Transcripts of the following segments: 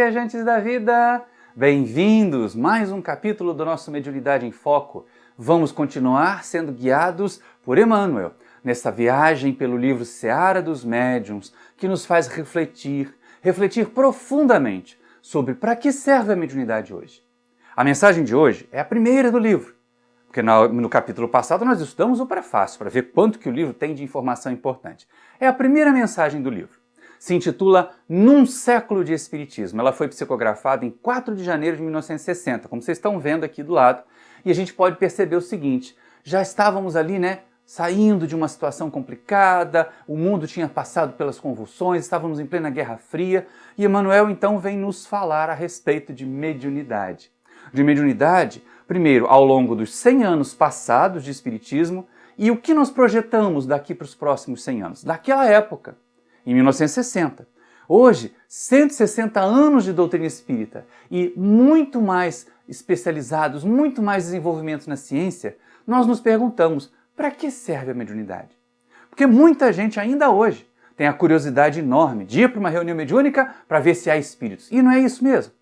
viajantes da vida! Bem-vindos! Mais um capítulo do nosso Mediunidade em Foco. Vamos continuar sendo guiados por Emmanuel, nessa viagem pelo livro Seara dos Médiuns, que nos faz refletir profundamente sobre para que serve a mediunidade hoje. A mensagem de hoje é a primeira do livro, porque no capítulo passado nós estudamos o prefácio, para ver quanto que o livro tem de informação importante. É a primeira mensagem do livro. Se intitula Num Século de Espiritismo. Ela foi psicografada em 4 de janeiro de 1960, como vocês estão vendo aqui do lado, e a gente pode perceber o seguinte, já estávamos ali, saindo de uma situação complicada, o mundo tinha passado pelas convulsões, estávamos em plena Guerra Fria, e Emmanuel então vem nos falar a respeito de mediunidade. De mediunidade, primeiro, ao longo dos 100 anos passados de Espiritismo, e o que nós projetamos daqui para os próximos 100 anos, daquela época, em 1960. Hoje, 160 anos de doutrina espírita e muito mais especializados, muito mais desenvolvimentos na ciência, nós nos perguntamos, para que serve a mediunidade? Porque muita gente ainda hoje tem a curiosidade enorme de ir para uma reunião mediúnica para ver se há espíritos. E não é isso mesmo.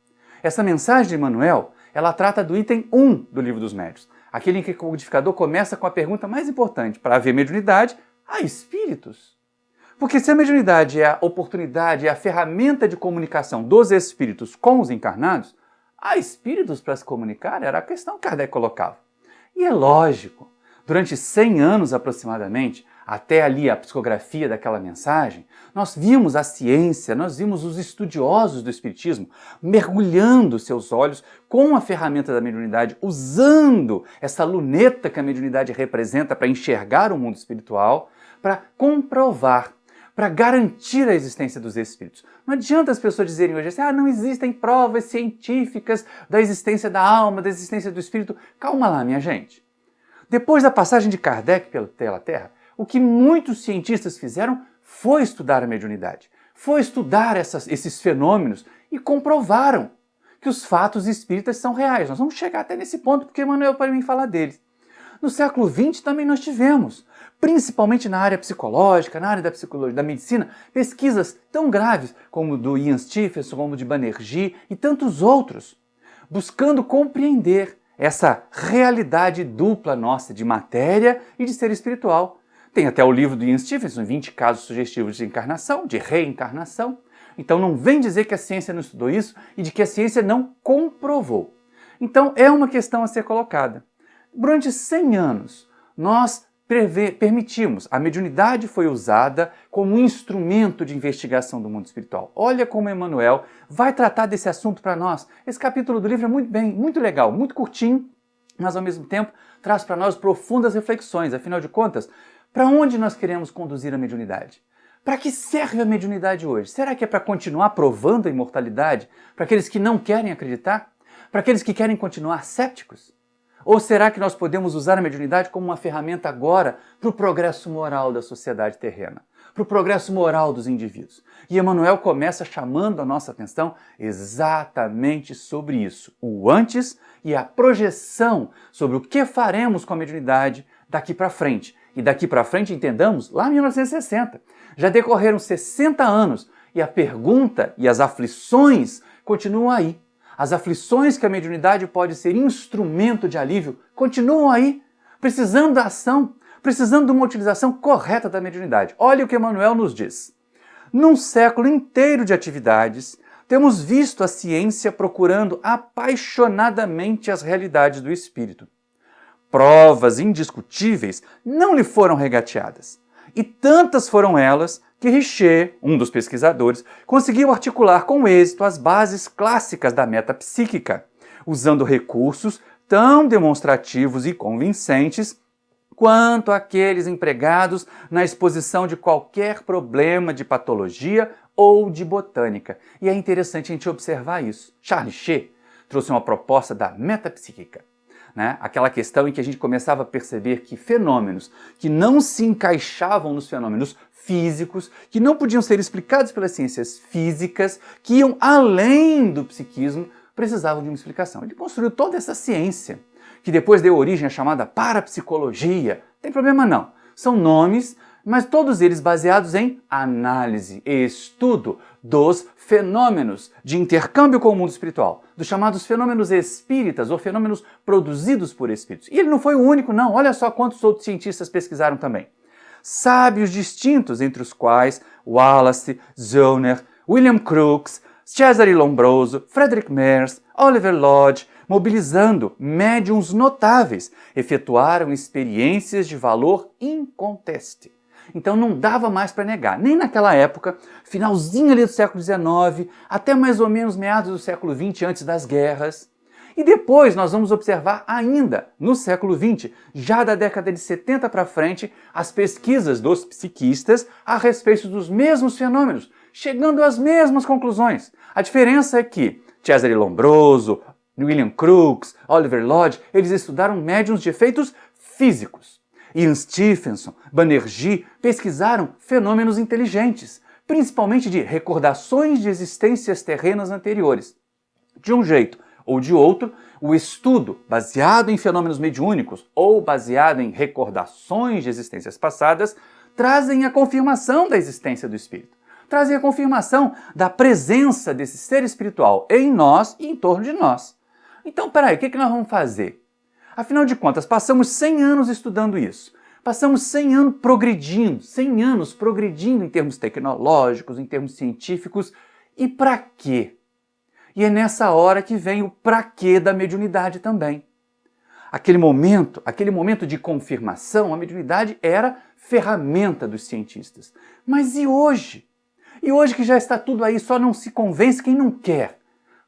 Essa mensagem de Emmanuel, ela trata do item 1 do Livro dos Médiuns, aquele em que o codificador começa com a pergunta mais importante, para haver mediunidade, há espíritos? Porque se a mediunidade é a oportunidade, é a ferramenta de comunicação dos espíritos com os encarnados, há espíritos para se comunicar? Era a questão que Kardec colocava. E é lógico, durante 100 anos aproximadamente, até ali a psicografia daquela mensagem, nós vimos a ciência, nós vimos os estudiosos do espiritismo mergulhando seus olhos com a ferramenta da mediunidade, usando essa luneta que a mediunidade representa para enxergar o mundo espiritual, para comprovar, para garantir a existência dos espíritos. Não adianta as pessoas dizerem hoje assim, não existem provas científicas da existência da alma, da existência do espírito. Calma lá, minha gente. Depois da passagem de Kardec pela Terra, o que muitos cientistas fizeram foi estudar a mediunidade, foi estudar esses fenômenos e comprovaram que os fatos espíritas são reais. Nós vamos chegar até nesse ponto, porque Emmanuel para mim falar deles. No século XX também nós tivemos, principalmente na área psicológica, na área da psicologia, da medicina, pesquisas tão graves como do Ian Stevenson, como de Banerjee e tantos outros, buscando compreender essa realidade dupla nossa de matéria e de ser espiritual. Tem até o livro do Ian Stevenson, 20 casos sugestivos de encarnação, de reencarnação. Então não vem dizer que a ciência não estudou isso e de que a ciência não comprovou. Então é uma questão a ser colocada. Durante 100 anos, nós permitimos, a mediunidade foi usada como instrumento de investigação do mundo espiritual. Olha como Emmanuel vai tratar desse assunto para nós. Esse capítulo do livro é muito legal, muito curtinho, mas ao mesmo tempo traz para nós profundas reflexões. Afinal de contas, para onde nós queremos conduzir a mediunidade? Para que serve a mediunidade hoje? Será que é para continuar provando a imortalidade para aqueles que não querem acreditar? Para aqueles que querem continuar céticos? Ou será que nós podemos usar a mediunidade como uma ferramenta agora para o progresso moral da sociedade terrena, para o progresso moral dos indivíduos? E Emmanuel começa chamando a nossa atenção exatamente sobre isso, o antes e a projeção sobre o que faremos com a mediunidade daqui para frente. E daqui para frente, entendamos, lá em 1960, já decorreram 60 anos e a pergunta e as aflições continuam aí. As aflições que a mediunidade pode ser instrumento de alívio continuam aí, precisando da ação, precisando de uma utilização correta da mediunidade. Olha o que Emmanuel nos diz. Num século inteiro de atividades, temos visto a ciência procurando apaixonadamente as realidades do espírito. Provas indiscutíveis não lhe foram regateadas. E tantas foram elas que Richer, um dos pesquisadores, conseguiu articular com êxito as bases clássicas da metapsíquica, usando recursos tão demonstrativos e convincentes quanto aqueles empregados na exposição de qualquer problema de patologia ou de botânica. E é interessante a gente observar isso. Charles Richer trouxe uma proposta da metapsíquica. Aquela questão em que a gente começava a perceber que fenômenos que não se encaixavam nos fenômenos físicos, que não podiam ser explicados pelas ciências físicas, que iam além do psiquismo, precisavam de uma explicação. Ele construiu toda essa ciência, que depois deu origem à chamada parapsicologia. Não tem problema não. São nomes mas todos eles baseados em análise e estudo dos fenômenos de intercâmbio com o mundo espiritual, dos chamados fenômenos espíritas ou fenômenos produzidos por espíritos. E ele não foi o único, não. Olha só quantos outros cientistas pesquisaram também. Sábios distintos, entre os quais Wallace, Zollner, William Crookes, Cesare Lombroso, Frederick Myers, Oliver Lodge, mobilizando médiuns notáveis, efetuaram experiências de valor inconteste. Então não dava mais para negar, nem naquela época, finalzinho ali do século XIX, até mais ou menos meados do século XX, antes das guerras. E depois nós vamos observar ainda, no século XX, já da década de 70 para frente, as pesquisas dos psiquistas a respeito dos mesmos fenômenos, chegando às mesmas conclusões. A diferença é que Cesare Lombroso, William Crookes, Oliver Lodge, eles estudaram médiuns de efeitos físicos. Ian Stephenson, Banerjee pesquisaram fenômenos inteligentes, principalmente de recordações de existências terrenas anteriores. De um jeito ou de outro, o estudo baseado em fenômenos mediúnicos ou baseado em recordações de existências passadas trazem a confirmação da existência do espírito, trazem a confirmação da presença desse ser espiritual em nós e em torno de nós. Então, peraí, o que nós vamos fazer? Afinal de contas, passamos 100 anos estudando isso. Passamos 100 anos progredindo em termos tecnológicos, em termos científicos. E para quê? E é nessa hora que vem o pra quê da mediunidade também. Aquele momento de confirmação, a mediunidade era ferramenta dos cientistas. Mas e hoje? E hoje que já está tudo aí, só não se convence quem não quer.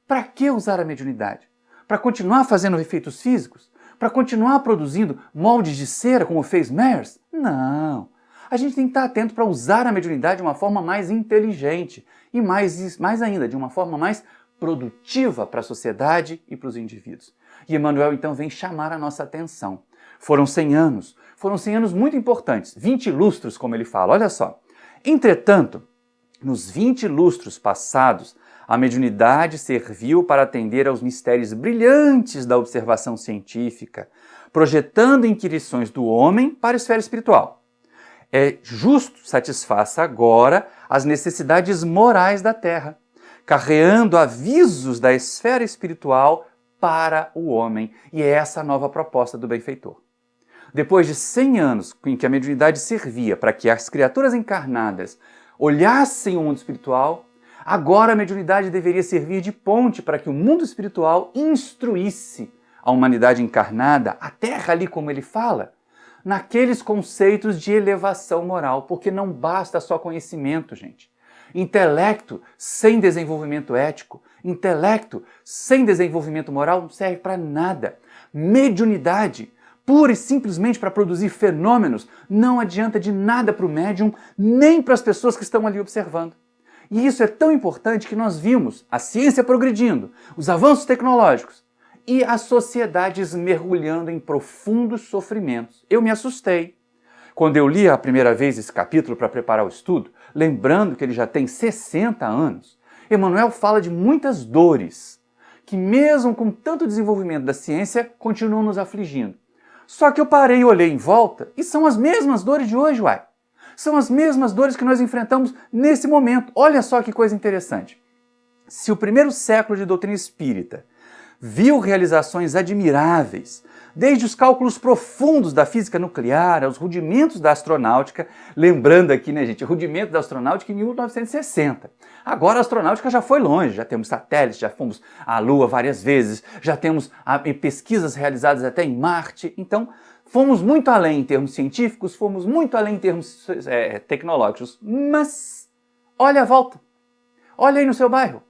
Para que usar a mediunidade? Para continuar fazendo efeitos físicos? Para continuar produzindo moldes de cera, como fez Myers? Não. A gente tem que estar atento para usar a mediunidade de uma forma mais inteligente e mais ainda, de uma forma mais produtiva para a sociedade e para os indivíduos. E Emmanuel então vem chamar a nossa atenção. Foram 100 anos muito importantes, 20 lustros, como ele fala, olha só. Entretanto, nos 20 lustros passados, a mediunidade serviu para atender aos mistérios brilhantes da observação científica, projetando inquirições do homem para a esfera espiritual. É justo satisfaça agora as necessidades morais da Terra, carreando avisos da esfera espiritual para o homem. E é essa a nova proposta do benfeitor. Depois de 100 anos em que a mediunidade servia para que as criaturas encarnadas olhassem o mundo espiritual, agora a mediunidade deveria servir de ponte para que o mundo espiritual instruísse a humanidade encarnada, a Terra ali como ele fala, naqueles conceitos de elevação moral, porque não basta só conhecimento, gente. Intelecto sem desenvolvimento ético, intelecto sem desenvolvimento moral não serve para nada. Mediunidade, pura e simplesmente para produzir fenômenos, não adianta de nada para o médium, nem para as pessoas que estão ali observando. E isso é tão importante que nós vimos a ciência progredindo, os avanços tecnológicos e as sociedades mergulhando em profundos sofrimentos. Eu me assustei. Quando eu li a primeira vez esse capítulo para preparar o estudo, lembrando que ele já tem 60 anos, Emmanuel fala de muitas dores que mesmo com tanto desenvolvimento da ciência, continuam nos afligindo. Só que eu parei e olhei em volta e são as mesmas dores de hoje, uai. São as mesmas dores que nós enfrentamos nesse momento. Olha só que coisa interessante. Se o primeiro século de doutrina espírita viu realizações admiráveis, desde os cálculos profundos da física nuclear aos rudimentos da astronáutica, lembrando aqui, né, gente, o rudimento da astronáutica em 1960. Agora a astronáutica já foi longe, já temos satélites, já fomos à Lua várias vezes, já temos pesquisas realizadas até em Marte, então fomos muito além em termos científicos, fomos muito além em termos tecnológicos, mas olha a volta, olha aí no seu bairro,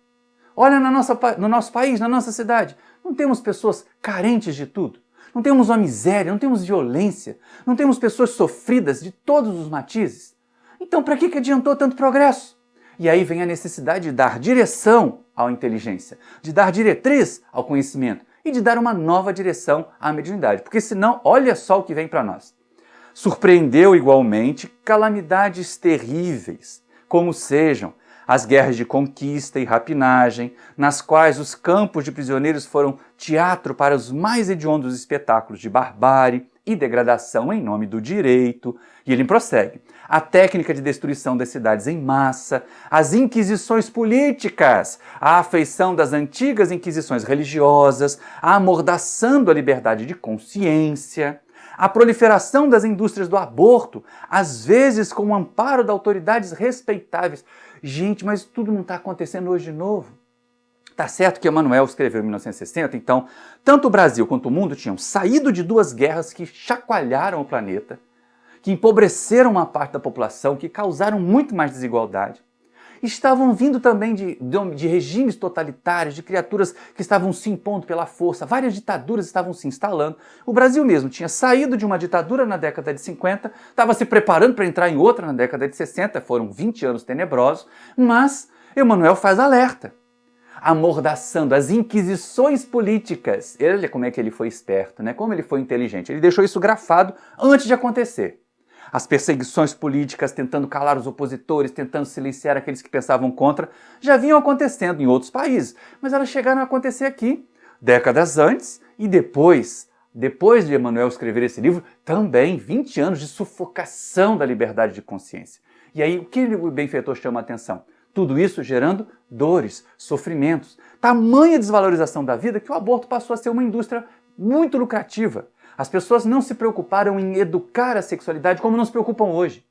olha no nosso país, na nossa cidade, não temos pessoas carentes de tudo, não temos uma miséria, não temos violência, não temos pessoas sofridas de todos os matizes. Então para que adiantou tanto progresso? E aí vem a necessidade de dar direção à inteligência, de dar diretriz ao conhecimento, e de dar uma nova direção à mediunidade. Porque senão, olha só o que vem para nós. Surpreendeu igualmente calamidades terríveis, como sejam as guerras de conquista e rapinagem, nas quais os campos de prisioneiros foram teatro para os mais hediondos espetáculos de barbárie e degradação em nome do direito. E ele prossegue. a técnica de destruição das cidades em massa, as inquisições políticas, a afeição das antigas inquisições religiosas, a amordaçando a liberdade de consciência, a proliferação das indústrias do aborto, às vezes com o amparo de autoridades respeitáveis. Gente, mas tudo não está acontecendo hoje de novo. Tá certo que Emanuel escreveu em 1960, então, tanto o Brasil quanto o mundo tinham saído de duas guerras que chacoalharam o planeta, que empobreceram uma parte da população, que causaram muito mais desigualdade. Estavam vindo também de regimes totalitários, de criaturas que estavam se impondo pela força, várias ditaduras estavam se instalando. O Brasil mesmo tinha saído de uma ditadura na década de 50, estava se preparando para entrar em outra na década de 60, foram 20 anos tenebrosos, mas Emanuel faz alerta, amordaçando as inquisições políticas. Olha como é que ele foi esperto, né? Como ele foi inteligente. Ele deixou isso grafado antes de acontecer. As perseguições políticas, tentando calar os opositores, tentando silenciar aqueles que pensavam contra, já vinham acontecendo em outros países, mas elas chegaram a acontecer aqui, décadas antes e depois de Emanuel escrever esse livro, também 20 anos de sufocação da liberdade de consciência. E aí, o que o benfeitor chama a atenção? Tudo isso gerando dores, sofrimentos, tamanha desvalorização da vida que o aborto passou a ser uma indústria muito lucrativa. As pessoas não se preocuparam em educar a sexualidade como não se preocupam hoje.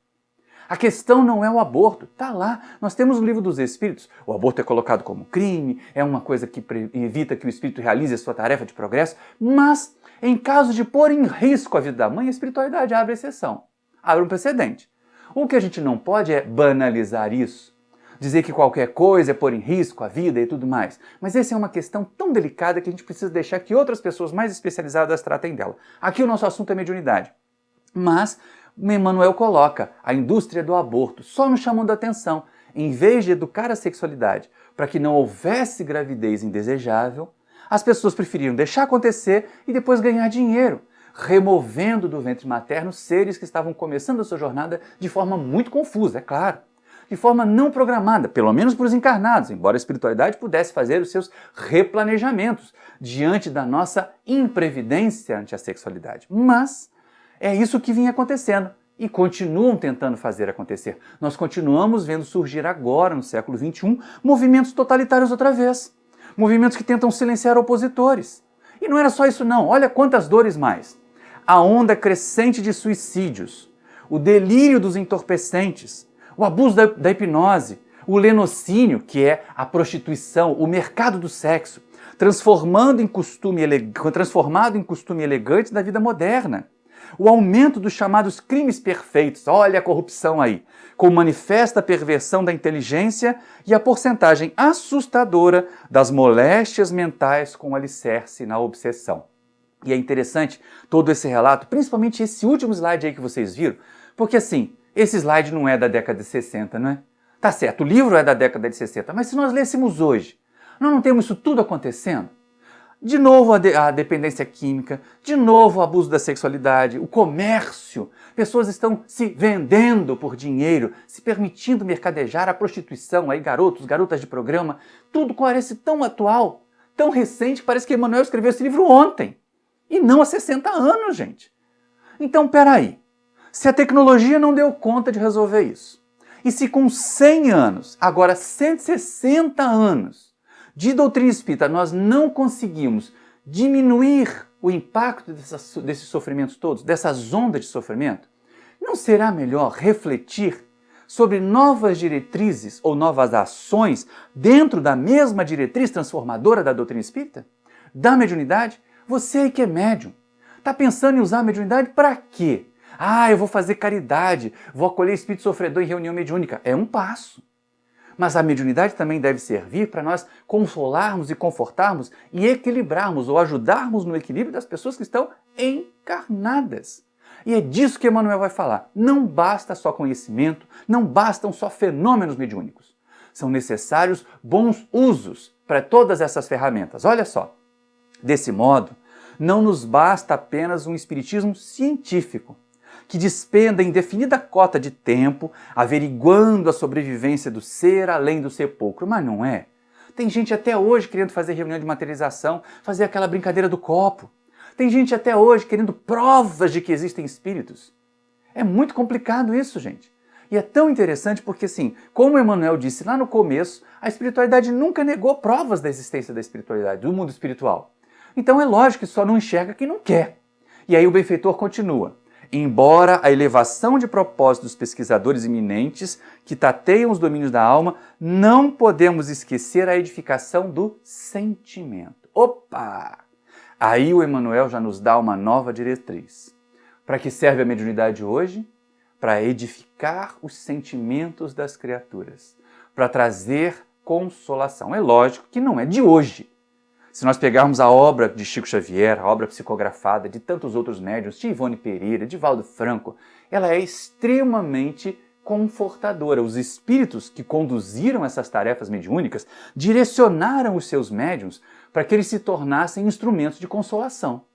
A questão não é o aborto, está lá. Nós temos o livro dos Espíritos. O aborto é colocado como crime, é uma coisa que evita que o espírito realize a sua tarefa de progresso, mas em caso de pôr em risco a vida da mãe, a espiritualidade abre exceção, abre um precedente. O que a gente não pode é banalizar isso, dizer que qualquer coisa é pôr em risco a vida e tudo mais. Mas essa é uma questão tão delicada que a gente precisa deixar que outras pessoas mais especializadas tratem dela. Aqui o nosso assunto é mediunidade. Mas Emanuel coloca a indústria do aborto só nos chamando a atenção. Em vez de educar a sexualidade para que não houvesse gravidez indesejável, as pessoas preferiram deixar acontecer e depois ganhar dinheiro, removendo do ventre materno seres que estavam começando a sua jornada de forma muito confusa, é claro. De forma não programada, pelo menos para os encarnados, embora a espiritualidade pudesse fazer os seus replanejamentos diante da nossa imprevidência ante a sexualidade. Mas é isso que vinha acontecendo e continuam tentando fazer acontecer. Nós continuamos vendo surgir agora, no século XXI, movimentos totalitários outra vez. Movimentos que tentam silenciar opositores. E não era só isso não, olha quantas dores mais. A onda crescente de suicídios, o delírio dos entorpecentes, o abuso da hipnose, o lenocínio, que é a prostituição, o mercado do sexo, transformado em costume elegante da vida moderna. O aumento dos chamados crimes perfeitos, olha a corrupção aí, com manifesta perversão da inteligência e a porcentagem assustadora das moléstias mentais com alicerce na obsessão. E é interessante todo esse relato, principalmente esse último slide aí que vocês viram, porque assim, esse slide não é da década de 60, não é? Tá certo, o livro é da década de 60, mas se nós lêssemos hoje, nós não temos isso tudo acontecendo? De novo a dependência química, de novo o abuso da sexualidade, o comércio, pessoas estão se vendendo por dinheiro, se permitindo mercadejar, a prostituição, aí garotos, garotas de programa, tudo parece tão atual, tão recente, que parece que Emanuel escreveu esse livro ontem, e não há 60 anos, gente. Então, peraí. Se a tecnologia não deu conta de resolver isso, e se com 100 anos, agora 160 anos de doutrina espírita, nós não conseguimos diminuir o impacto desses sofrimentos todos, dessas ondas de sofrimento, não será melhor refletir sobre novas diretrizes ou novas ações dentro da mesma diretriz transformadora da doutrina espírita? Da mediunidade? Você aí que é médium, está pensando em usar a mediunidade para quê? Eu vou fazer caridade, vou acolher espírito sofredor em reunião mediúnica. É um passo. Mas a mediunidade também deve servir para nós consolarmos e confortarmos e equilibrarmos ou ajudarmos no equilíbrio das pessoas que estão encarnadas. E é disso que Emanuel vai falar. Não basta só conhecimento, não bastam só fenômenos mediúnicos. São necessários bons usos para todas essas ferramentas. Olha só, desse modo, não nos basta apenas um espiritismo científico, que despenda indefinida cota de tempo averiguando a sobrevivência do ser além do sepulcro. Mas não é. Tem gente até hoje querendo fazer reunião de materialização, fazer aquela brincadeira do copo. Tem gente até hoje querendo provas de que existem espíritos. É muito complicado isso, gente. E é tão interessante porque, assim, como Emmanuel disse lá no começo, a espiritualidade nunca negou provas da existência da espiritualidade, do mundo espiritual. Então é lógico que só não enxerga quem não quer. E aí o benfeitor continua. Embora a elevação de propósito dos pesquisadores eminentes que tateiam os domínios da alma, não podemos esquecer a edificação do sentimento. Opa! Aí o Emmanuel já nos dá uma nova diretriz. Para que serve a mediunidade hoje? Para edificar os sentimentos das criaturas, para trazer consolação. É lógico que não é de hoje. Se nós pegarmos a obra de Chico Xavier, a obra psicografada de tantos outros médiuns, de Ivone Pereira, de Valdo Franco, ela é extremamente confortadora. Os espíritos que conduziram essas tarefas mediúnicas direcionaram os seus médiuns para que eles se tornassem instrumentos de consolação,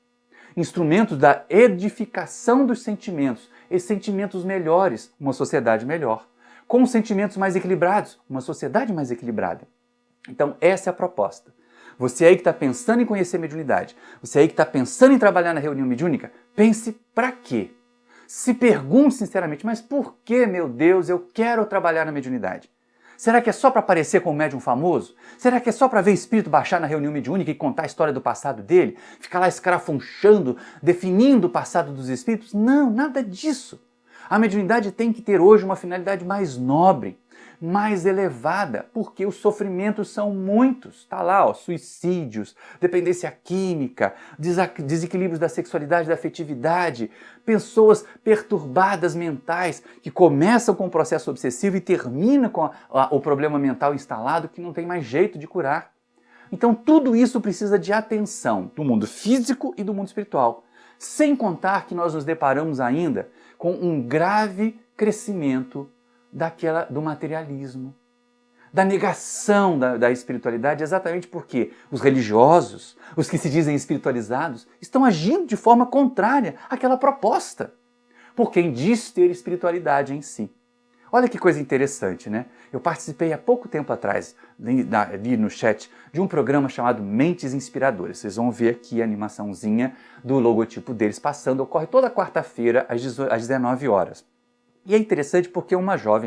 instrumentos da edificação dos sentimentos, e sentimentos melhores, uma sociedade melhor, com sentimentos mais equilibrados, uma sociedade mais equilibrada. Então essa é a proposta. Você aí que está pensando em conhecer mediunidade, você aí que está pensando em trabalhar na reunião mediúnica, pense para quê? Se pergunte sinceramente, mas por que, meu Deus, eu quero trabalhar na mediunidade? Será que é só para aparecer como médium famoso? Será que é só para ver espírito baixar na reunião mediúnica e contar a história do passado dele? Ficar lá escarafunchando, definindo o passado dos espíritos? Não, nada disso. A mediunidade tem que ter hoje uma finalidade mais nobre, mais elevada, porque os sofrimentos são muitos. Está lá, ó, suicídios, dependência química, desequilíbrios da sexualidade, da afetividade, pessoas perturbadas mentais que começam com o processo obsessivo e terminam com o problema mental instalado que não tem mais jeito de curar. Então tudo isso precisa de atenção do mundo físico e do mundo espiritual. Sem contar que nós nos deparamos ainda com um grave crescimento do materialismo, da negação da espiritualidade, exatamente porque os religiosos, os que se dizem espiritualizados, estão agindo de forma contrária àquela proposta, por quem diz ter espiritualidade em si. Olha que coisa interessante, né? Eu participei há pouco tempo atrás, ali no chat, de um programa chamado Mentes Inspiradoras. Vocês vão ver aqui a animaçãozinha do logotipo deles passando, ocorre toda quarta-feira às 19 horas. E é interessante porque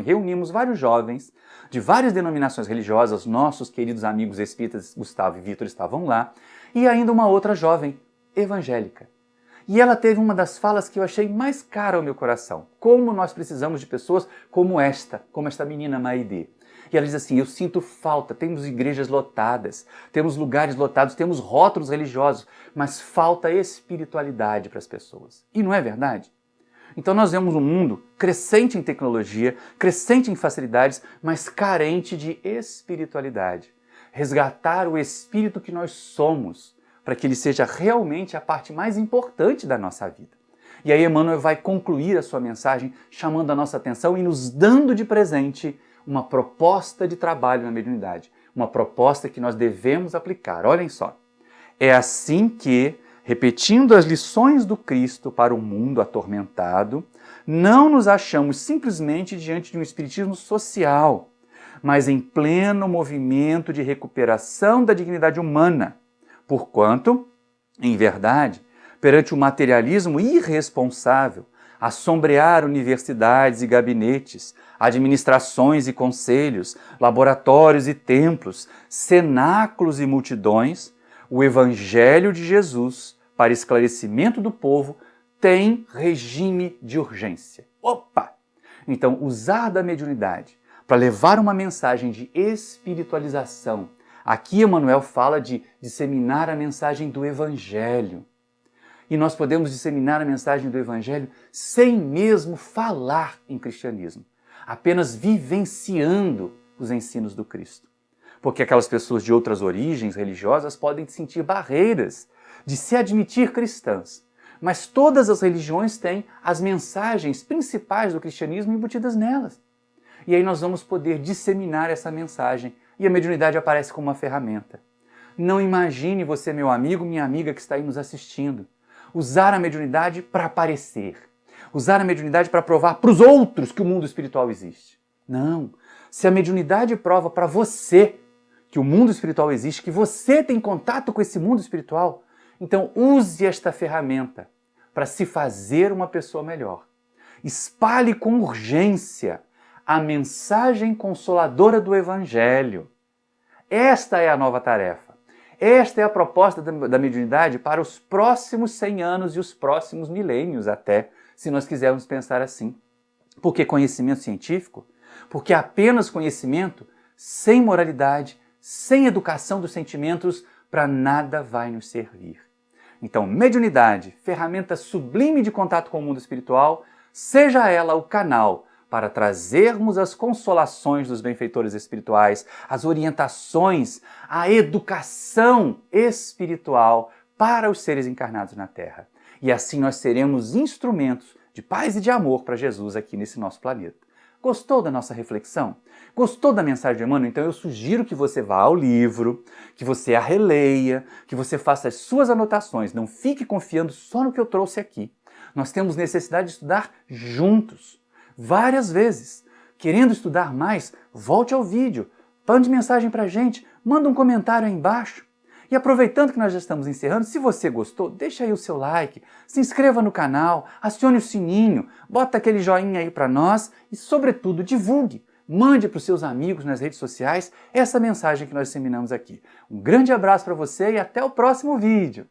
reunimos vários jovens de várias denominações religiosas, nossos queridos amigos espíritas Gustavo e Vitor estavam lá, e ainda uma outra jovem evangélica. E ela teve uma das falas que eu achei mais cara ao meu coração. Como nós precisamos de pessoas como esta menina Maide. E ela diz assim, eu sinto falta, temos igrejas lotadas, temos lugares lotados, temos rótulos religiosos, mas falta espiritualidade para as pessoas. E não é verdade? Então nós vemos um mundo crescente em tecnologia, crescente em facilidades, mas carente de espiritualidade. Resgatar o espírito que nós somos, para que ele seja realmente a parte mais importante da nossa vida. E aí Emmanuel vai concluir a sua mensagem chamando a nossa atenção e nos dando de presente uma proposta de trabalho na mediunidade, uma proposta que nós devemos aplicar. Olhem só, é assim que, repetindo as lições do Cristo para o mundo atormentado, não nos achamos simplesmente diante de um espiritismo social, mas em pleno movimento de recuperação da dignidade humana, porquanto, em verdade, perante o materialismo irresponsável, a sombrear universidades e gabinetes, administrações e conselhos, laboratórios e templos, cenáculos e multidões, o Evangelho de Jesus, para esclarecimento do povo, tem regime de urgência. Opa! Então, usar da mediunidade para levar uma mensagem de espiritualização. Aqui Emmanuel fala de disseminar a mensagem do Evangelho. E nós podemos disseminar a mensagem do Evangelho sem mesmo falar em cristianismo, apenas vivenciando os ensinos do Cristo. Porque aquelas pessoas de outras origens religiosas podem sentir barreiras de se admitir cristãs. Mas todas as religiões têm as mensagens principais do cristianismo embutidas nelas. E aí nós vamos poder disseminar essa mensagem e a mediunidade aparece como uma ferramenta. Não imagine você, meu amigo, minha amiga que está aí nos assistindo, usar a mediunidade para aparecer, usar a mediunidade para provar para os outros que o mundo espiritual existe. Não. Se a mediunidade prova para você que o mundo espiritual existe, que você tem contato com esse mundo espiritual, então use esta ferramenta para se fazer uma pessoa melhor. Espalhe com urgência a mensagem consoladora do Evangelho. Esta é a nova tarefa. Esta é a proposta da mediunidade para os próximos 100 anos e os próximos milênios até, se nós quisermos pensar assim. Porque conhecimento científico, porque apenas conhecimento, sem moralidade, sem educação dos sentimentos, para nada vai nos servir. Então, mediunidade, ferramenta sublime de contato com o mundo espiritual, seja ela o canal para trazermos as consolações dos benfeitores espirituais, as orientações, a educação espiritual para os seres encarnados na Terra. E assim nós seremos instrumentos de paz e de amor para Jesus aqui nesse nosso planeta. Gostou da nossa reflexão? Gostou da mensagem de Emmanuel? Então eu sugiro que você vá ao livro, que você a releia, que você faça as suas anotações. Não fique confiando só no que eu trouxe aqui. Nós temos necessidade de estudar juntos, várias vezes. Querendo estudar mais, volte ao vídeo, mande mensagem para a gente, manda um comentário aí embaixo. E aproveitando que nós já estamos encerrando, se você gostou, deixa aí o seu like, se inscreva no canal, acione o sininho, bota aquele joinha aí para nós e, sobretudo, divulgue. Mande para os seus amigos nas redes sociais essa mensagem que nós disseminamos aqui. Um grande abraço para você e até o próximo vídeo!